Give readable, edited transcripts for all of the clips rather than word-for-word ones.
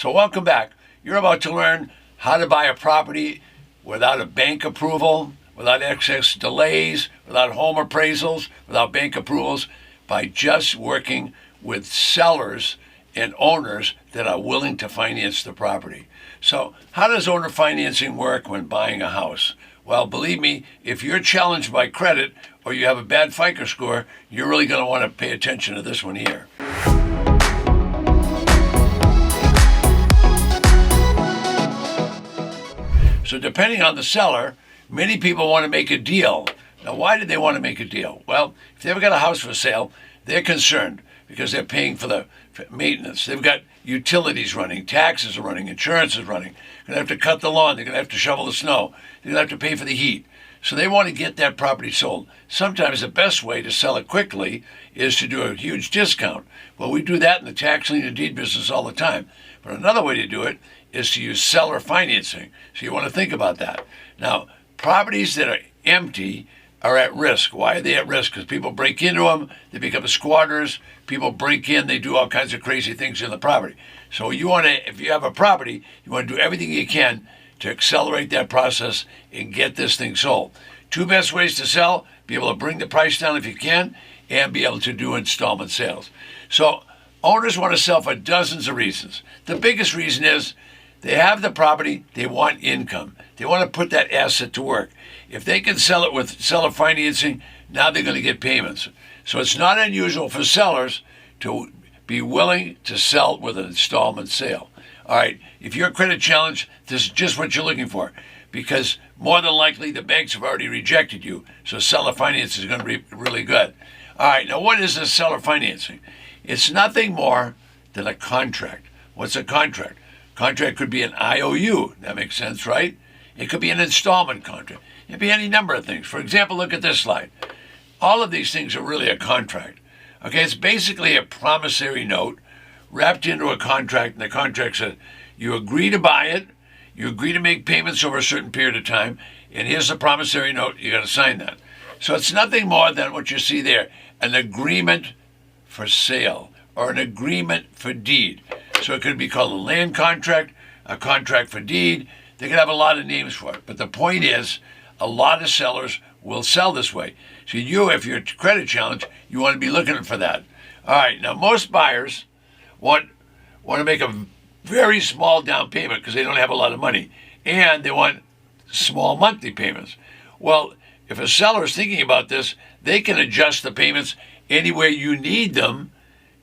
So welcome back. You're about to learn how to buy a property without a bank approval, without excess delays, without home appraisals, without bank approvals, by just working with sellers and owners that are willing to finance the property. So how does owner financing work when buying a house? Well, believe me, if you're challenged by credit or you have a bad FICO score, you're really going to want to pay attention to this one here. So depending on the seller, many people want to make a deal. Now, why do they want to make a deal? Well, if they've got a house for sale, they're concerned because they're paying for the maintenance. They've got utilities running, taxes are running, insurance is running. They're going to have to cut the lawn. They're going to have to shovel the snow. They're going to have to pay for the heat. So they want to get that property sold. Sometimes the best way to sell it quickly is to do a huge discount. Well, we do that in the tax lien and deed business all the time. But another way to do it is to use seller financing. So you want to think about that. Now, properties that are empty are at risk. Why are they at risk? Because people break into them, they become squatters, people break in, they do all kinds of crazy things in the property. So you want to, if you have a property, you want to do everything you can to accelerate that process and get this thing sold. Two best ways to sell: be able to bring the price down if you can, and be able to do installment sales. So owners want to sell for dozens of reasons. The biggest reason is they have the property, they want income. They want to put that asset to work. If they can sell it with seller financing, now they're going to get payments. So it's not unusual for sellers to be willing to sell with an installment sale. All right, if you're credit challenged, this is just what you're looking for, because more than likely the banks have already rejected you. So seller finance is going to be really good. All right, now what is this seller financing? It's nothing more than a contract. What's a contract? Contract could be an IOU. That makes sense, right? It could be an installment contract. It could be any number of things. For example, look at this slide. All of these things are really a contract. Okay, it's basically a promissory note wrapped into a contract, and the contract says you agree to buy it, you agree to make payments over a certain period of time, and here's the promissory note, you got to sign that. So it's nothing more than what you see there, an agreement for sale or an agreement for deed. So it could be called a land contract, a contract for deed. They could have a lot of names for it. But the point is, a lot of sellers will sell this way. So you, if you're credit challenged, you want to be looking for that. All right, now most buyers want to make a very small down payment because they don't have a lot of money. And they want small monthly payments. Well, if a seller is thinking about this, they can adjust the payments anywhere you need them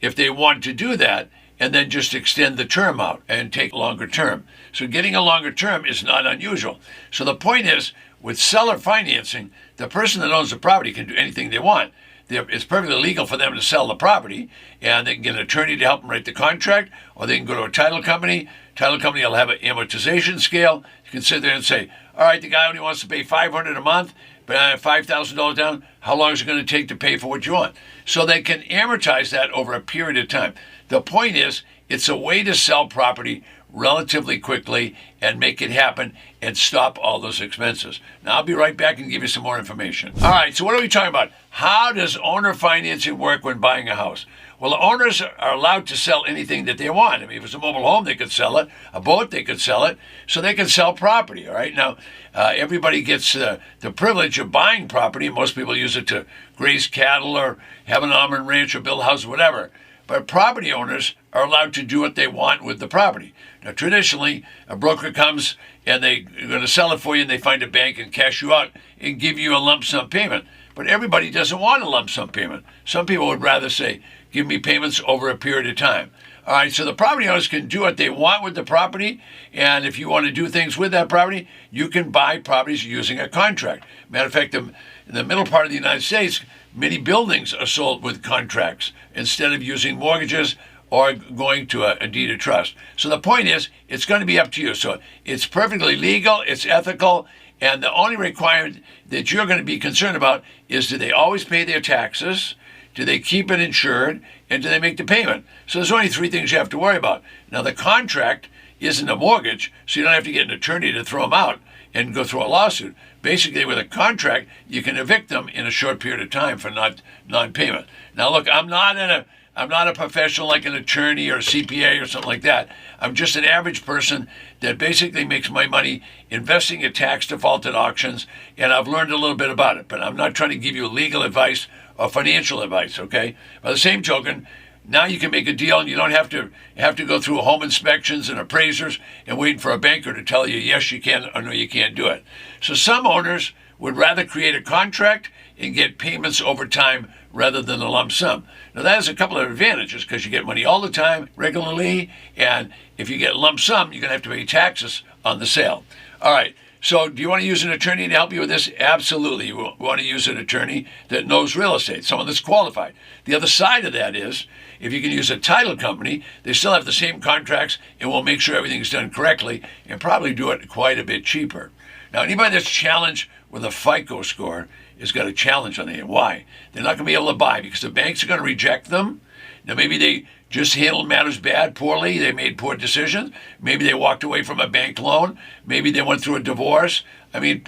if they want to do that, and then just extend the term out and take longer term. So getting a longer term is not unusual. So the point is, with seller financing, the person that owns the property can do anything they want. It's perfectly legal for them to sell the property, and they can get an attorney to help them write the contract, or they can go to a title company. Title company will have an amortization scale. You can sit there and say, all right, the guy only wants to pay $500 a month, but I have $5,000 down. How long is it going to take to pay for what you want? So they can amortize that over a period of time. The point is, it's a way to sell property relatively quickly and make it happen and stop all those expenses. Now, I'll be right back and give you some more information. All right, so what are we talking about? How does owner financing work when buying a house? Well, the owners are allowed to sell anything that they want. I mean, if it's a mobile home, they could sell it. A boat, they could sell it. So they can sell property, all right? Now, everybody gets the privilege of buying property. Most people use it to graze cattle or have an almond ranch or build a house, whatever. But property owners are allowed to do what they want with the property. Now, traditionally, a broker comes and they're going to sell it for you, and they find a bank and cash you out and give you a lump sum payment. But everybody doesn't want a lump sum payment. Some people would rather say, give me payments over a period of time. All right, so the property owners can do what they want with the property, and if you want to do things with that property, you can buy properties using a contract. Matter of fact, in the middle part of the United States, many buildings are sold with contracts instead of using mortgages or going to a deed of trust. So the point is, it's going to be up to you. So it's perfectly legal, it's ethical, and the only requirement that you're going to be concerned about is, do they always pay their taxes? Do they keep it insured? And do they make the payment? So there's only three things you have to worry about. Now, the contract isn't a mortgage, so you don't have to get an attorney to throw them out and go through a lawsuit. Basically, with a contract, you can evict them in a short period of time for non-payment. Now, look, I'm not I'm not a professional like an attorney or a CPA or something like that. I'm just an average person that basically makes my money investing in tax defaulted auctions, and I've learned a little bit about it. But I'm not trying to give you legal advice or financial advice, okay? By the same token, now you can make a deal and you don't have to go through home inspections and appraisers and waiting for a banker to tell you yes you can or no you can't do it. So some owners would rather create a contract and get payments over time rather than a lump sum. Now that has a couple of advantages because you get money all the time, regularly, and if you get lump sum, you're going to have to pay taxes on the sale. All right, so do you want to use an attorney to help you with this? Absolutely. You want to use an attorney that knows real estate, someone that's qualified. The other side of that is, if you can use a title company, they still have the same contracts and will make sure everything's done correctly and probably do it quite a bit cheaper. Now, anybody that's challenged with a FICO score has got a challenge on it. Why? They're not going to be able to buy because the banks are going to reject them. Now, maybe they just handled matters poorly. They made poor decisions. Maybe they walked away from a bank loan. Maybe they went through a divorce. I mean,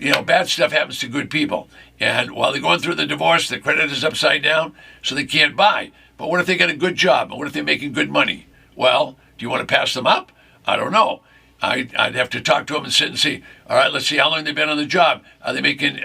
bad stuff happens to good people. And while they're going through the divorce, the credit is upside down, so they can't buy. But what if they get a good job? And what if they're making good money? Well, do you want to pass them up? I don't know. I'd have to talk to them and sit and see. All right, let's see how long they've been on the job. Are they making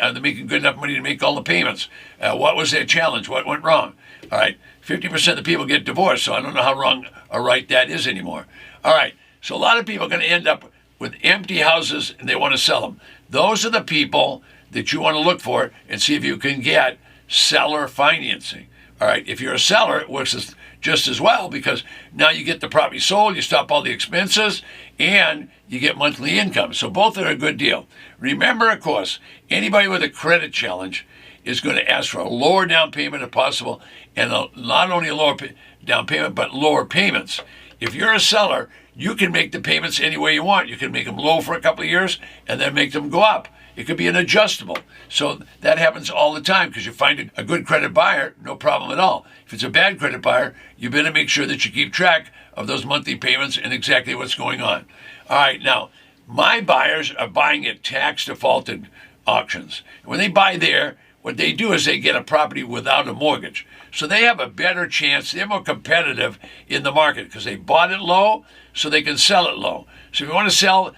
good enough money to make all the payments? What was their challenge? What went wrong? All right, 50% of the people get divorced, so I don't know how wrong or right that is anymore. All right, so a lot of people are going to end up with empty houses and they want to sell them. Those are the people that you want to look for and see if you can get seller financing. All right, if you're a seller, it works just as well because now you get the property sold, you stop all the expenses, and you get monthly income. So both are a good deal. Remember, of course, anybody with a credit challenge is going to ask for a lower down payment if possible, and not only a lower down payment, but lower payments. If you're a seller, you can make the payments any way you want. You can make them low for a couple of years and then make them go up. It could be an adjustable. So that happens all the time because you find a good credit buyer, no problem at all. If it's a bad credit buyer, you better make sure that you keep track of those monthly payments and exactly what's going on. All right, now, my buyers are buying at tax defaulted auctions. When they buy there, what they do is they get a property without a mortgage. So they have a better chance. They're more competitive in the market because they bought it low so they can sell it low. So if you want to sell,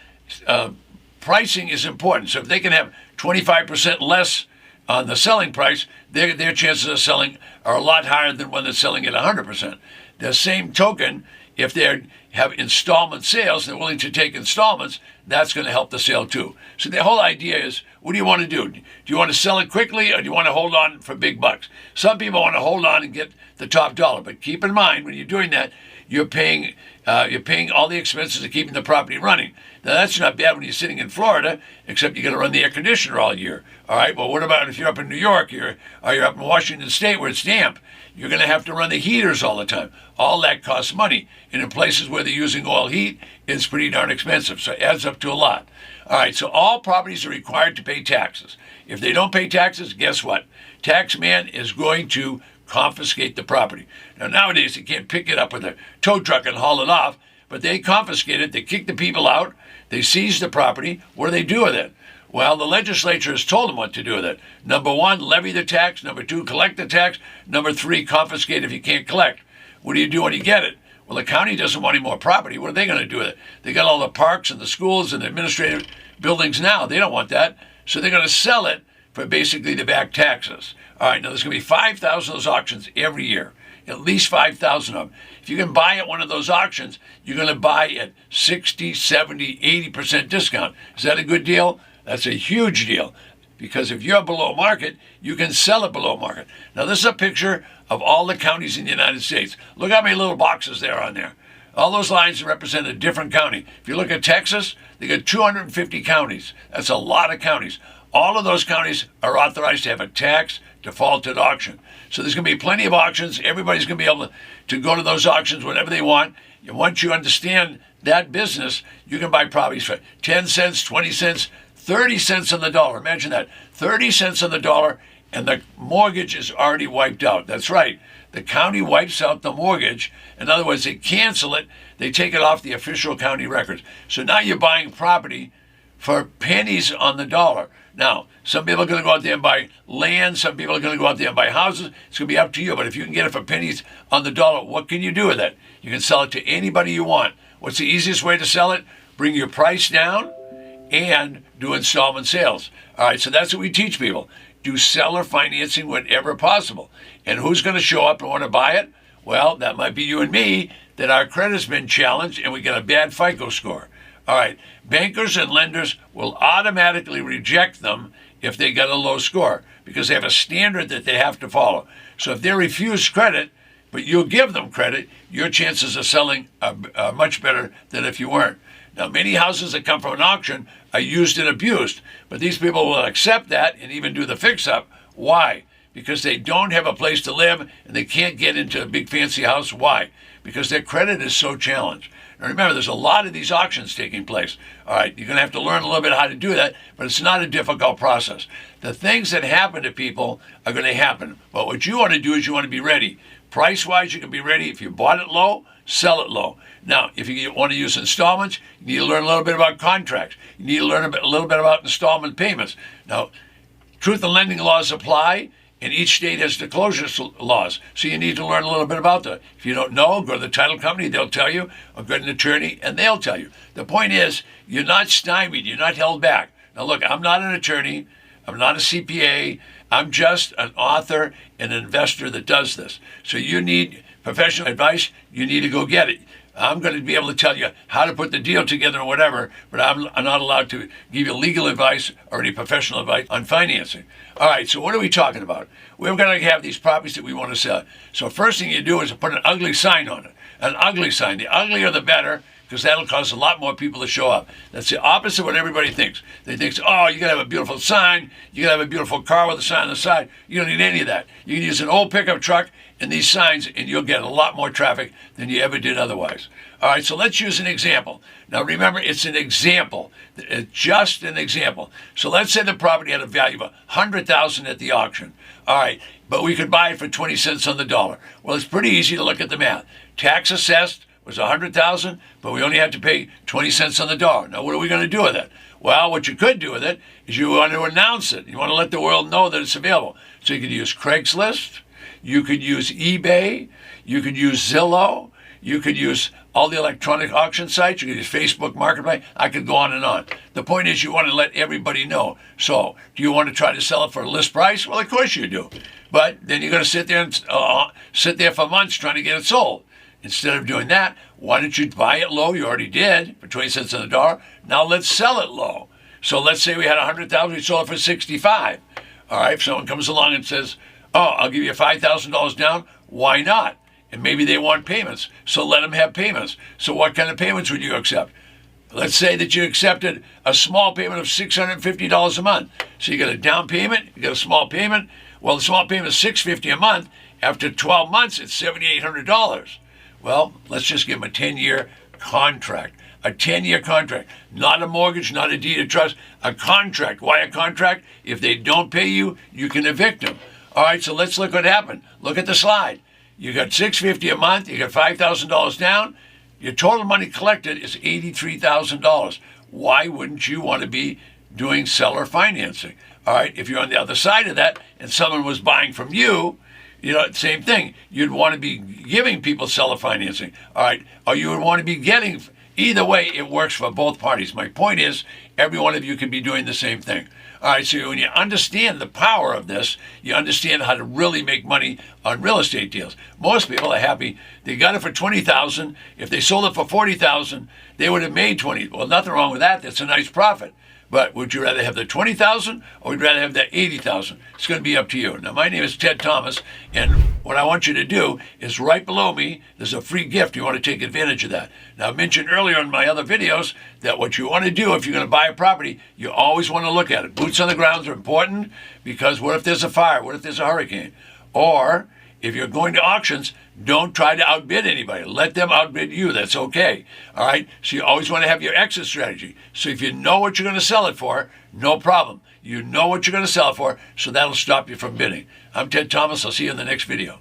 pricing is important. So if they can have 25% less on the selling price, their chances of selling are a lot higher than when they're selling at 100%. The same token, if they have installment sales, they're willing to take installments, that's going to help the sale too. So the whole idea is, what do you want to do? Do you want to sell it quickly or do you want to hold on for big bucks? Some people want to hold on and get the top dollar, but keep in mind when you're doing that, you're paying all the expenses of keeping the property running. Now that's not bad when you're sitting in Florida, except you got to run the air conditioner all year. All right. Well, what about if you're up in New York, or you're up in Washington State where it's damp? You're going to have to run the heaters all the time. All that costs money, and in places where they're using oil heat, it's pretty darn expensive. So it adds up to a lot. All right. So all properties are required to pay taxes. If they don't pay taxes, guess what? Tax man is going to confiscate the property. Now, nowadays, they can't pick it up with a tow truck and haul it off, but they confiscate it. They kick the people out. They seize the property. What do they do with it? Well, the legislature has told them what to do with it. Number one, levy the tax. Number two, collect the tax. Number three, confiscate if you can't collect. What do you do when you get it? Well, the county doesn't want any more property. What are they going to do with it? They got all the parks and the schools and the administrative buildings now. They don't want that. So they're going to sell it for basically the back taxes. All right, now there's going to be 5,000 of those auctions every year, at least 5,000 of them. If you can buy at one of those auctions, you're going to buy at 60, 70, 80% discount. Is that a good deal? That's a huge deal because if you're below market, you can sell it below market. Now, this is a picture of all the counties in the United States. Look how many little boxes there are on there. All those lines represent a different county. If you look at Texas, they got 250 counties. That's a lot of counties. All of those counties are authorized to have a tax defaulted auction. So there's going to be plenty of auctions. Everybody's going to be able to go to those auctions whenever they want. And once you understand that business, you can buy properties for 10 cents, 20 cents, 30 cents on the dollar. Imagine that. 30 cents on the dollar, and the mortgage is already wiped out. That's right. The county wipes out the mortgage. In other words, they cancel it. They take it off the official county records. So now you're buying property for pennies on the dollar. Now, some people are going to go out there and buy land. Some people are going to go out there and buy houses. It's going to be up to you. But if you can get it for pennies on the dollar, what can you do with it? You can sell it to anybody you want. What's the easiest way to sell it? Bring your price down and do installment sales. All right, so that's what we teach people. Do seller financing whenever possible. And who's going to show up and want to buy it? Well, that might be you and me, that our credit's been challenged and we get a bad FICO score. All right, bankers and lenders will automatically reject them if they get a low score because they have a standard that they have to follow. So if they refuse credit, but you'll give them credit, your chances of selling are much better than if you weren't. Now, many houses that come from an auction are used and abused, but these people will accept that and even do the fix-up. Why? Because they don't have a place to live and they can't get into a big fancy house. Why? Because their credit is so challenged. Now remember, there's a lot of these auctions taking place. All right, you're going to have to learn a little bit how to do that, but it's not a difficult process. The things that happen to people are going to happen, but what you want to do is you want to be ready. Price-wise, you can be ready. If you bought it low, sell it low. Now, if you want to use installments, you need to learn a little bit about contracts. You need to learn a little bit about installment payments. Now, truth in lending laws apply, and each state has disclosure laws. So you need to learn a little bit about that. If you don't know, go to the title company, they'll tell you, or go to an attorney, and they'll tell you. The point is, you're not stymied, you're not held back. Now look, I'm not an attorney, I'm not a CPA, I'm just an author and an investor that does this. So you need professional advice, you need to go get it. I'm going to be able to tell you how to put the deal together or whatever, but I'm not allowed to give you legal advice or any professional advice on financing. All right, so what are we talking about? We're going to have these properties that we want to sell. So first thing you do is put an ugly sign on it. An ugly sign. The uglier the better, because that'll cause a lot more people to show up. That's the opposite of what everybody thinks. They think, oh, you got to have a beautiful sign. You got to have a beautiful car with a sign on the side. You don't need any of that. You can use an old pickup truck and these signs, and you'll get a lot more traffic than you ever did otherwise. All right, so let's use an example. Now, remember, it's an example. It's just an example. So let's say the property had a value of $100,000 at the auction. All right, but we could buy it for 20 cents on the dollar. Well, it's pretty easy to look at the math. Tax assessed was $100,000, but we only had to pay 20 cents on the dollar. Now, what are we going to do with it? Well, what you could do with it is you want to announce it. You want to let the world know that it's available. So you could use Craigslist, you could use eBay, you could use Zillow, you could use all the electronic auction sites, you could use Facebook Marketplace. I could go on and on. The point is you want to let everybody know. So do you want to try to sell it for a list price? Well, of course you do. But then you're going to sit there and sit there for months trying to get it sold. Instead of doing that, why don't you buy it low? You already did for 20 cents on the dollar. Now let's sell it low. So let's say we had 100,000, we sold it for 65. All right, if someone comes along and says, oh, I'll give you $5,000 down, why not? And maybe they want payments, so let them have payments. So what kind of payments would you accept? Let's say that you accepted a small payment of $650 a month. So you got a down payment, you got a small payment. Well, the small payment is $650 a month. After 12 months, it's $7,800. Well, let's just give them a 10-year contract. A 10-year contract. Not a mortgage, not a deed of trust. A contract. Why a contract? If they don't pay you, you can evict them. All right, so let's look what happened. Look at the slide. You got $650 a month. You got $5,000 down. Your total money collected is $83,000. Why wouldn't you want to be doing seller financing? All right, if you're on the other side of that and someone was buying from you, you know, same thing. You'd want to be giving people seller financing, all right? Or you would want to be getting, either way, it works for both parties. My point is, every one of you can be doing the same thing. All right, so when you understand the power of this, you understand how to really make money on real estate deals. Most people are happy. They got it for $20,000. If they sold it for $40,000, they would have made $20,000. Well, nothing wrong with that. That's a nice profit. But would you rather have the $20,000 or would you rather have the $80,000? It's going to be up to you. Now, my name is Ted Thomas, and what I want you to do is right below me, there's a free gift. You want to take advantage of that. Now, I mentioned earlier in my other videos that what you want to do if you're going to buy a property, you always want to look at it. Boots on the ground are important because what if there's a fire? What if there's a hurricane? Or if you're going to auctions, don't try to outbid anybody. Let them outbid you. That's okay. All right? So you always want to have your exit strategy. So if you know what you're going to sell it for, no problem. You know what you're going to sell it for, so that'll stop you from bidding. I'm Ted Thomas. I'll see you in the next video.